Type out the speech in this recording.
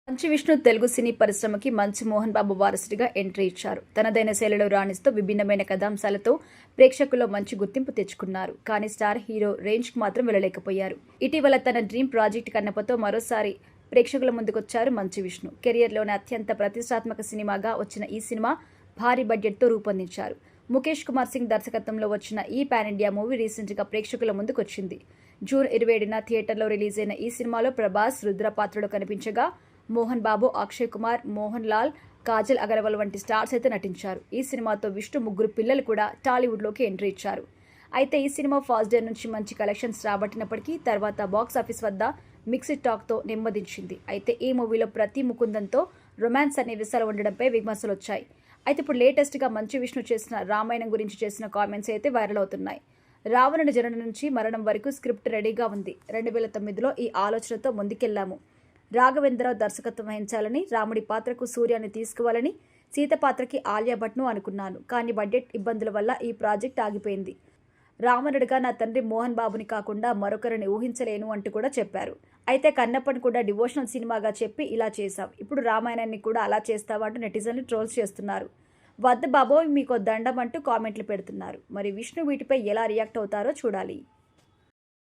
మంచు విష్ణు తెలుగు సినీ పరిశ్రమకి మంచు మోహన్ బాబు వారసుడిగా ఎంట్రీ ఇచ్చారు. తనదైన శైలిలో రాణిస్తూ విభిన్నమైన కథాంశాలతో ప్రేక్షకుల్లో మంచి గుర్తింపు తెచ్చుకున్నారు. కానీ స్టార్ హీరో రేంజ్కి మాత్రం వెళ్ళలేకపోయారు. ఇటీవల తన డ్రీమ్ ప్రాజెక్ట్ కన్నప్పతో మరోసారి ప్రేక్షకుల ముందుకొచ్చారు మంచు విష్ణు. కెరియర్లోనే అత్యంత ప్రతిష్టాత్మక సినిమాగా వచ్చిన ఈ సినిమా భారీ బడ్జెట్తో రూపొందించారు. ముఖేష్ కుమార్ సింగ్ దర్శకత్వంలో వచ్చిన ఈ పాన్ ఇండియా మూవీ రీసెంట్గా ప్రేక్షకుల ముందుకొచ్చింది. జూన్ 27న థియేటర్లో రిలీజ్ అయిన ఈ సినిమాలో ప్రభాస్ రుద్ర పాత్రలో కనిపించగా మోహన్ బాబు, అక్షయ్ కుమార్, మోహన్ లాల్, కాజల్ అగర్వాల్ వంటి స్టార్స్ అయితే నటించారు. ఈ సినిమాతో విష్ణు ముగ్గురు పిల్లలు కూడా టాలీవుడ్లోకి ఎంట్రీ ఇచ్చారు. అయితే ఈ సినిమా ఫస్ట్ డే నుంచి మంచి కలెక్షన్స్ రాబట్టినప్పటికీ తర్వాత బాక్స్ ఆఫీస్ వద్ద మిక్స్డ్ టాక్తో నెమ్మదించింది. అయితే ఈ మూవీలో ప్రతి ముకుందంతో రొమాన్స్ సన్నివేశాలు ఉండడంపై విమర్శలు వచ్చాయి. అయితే ఇప్పుడు లేటెస్ట్గా మంచు విష్ణు చేసిన రామాయణం గురించి చేసిన కామెంట్స్ అయితే వైరల్ అవుతున్నాయి. రావణుడి జననం నుంచి మరణం వరకు స్క్రిప్ట్ రెడీగా ఉంది. 2009లో ఈ ఆలోచనతో ముందుకెళ్లాము. రాఘవేంద్రరావు దర్శకత్వం వహించాలని, రాముడి పాత్రకు సూర్యాన్ని తీసుకోవాలని, సీత పాత్రకి ఆలియా భట్ను అనుకున్నాను. కానీ బడ్జెట్ ఇబ్బందుల వల్ల ఈ ప్రాజెక్ట్ ఆగిపోయింది. రావణుడిగా నా తండ్రి మోహన్ బాబుని కాకుండా మరొకరిని ఊహించలేను అంటూ కూడా చెప్పారు. అయితే కన్నప్పని కూడా డివోషనల్ సినిమాగా చెప్పి ఇలా చేశాం. ఇప్పుడు రామాయణాన్ని కూడా అలా చేస్తావా అంటూ నెటిజన్లు ట్రోల్స్ చేస్తున్నారు. వద్ద బాబోయ్ మీకో దండం అంటూ కామెంట్లు పెడుతున్నారు. మరి విష్ణు వీటిపై ఎలా రియాక్ట్ అవుతారో చూడాలి.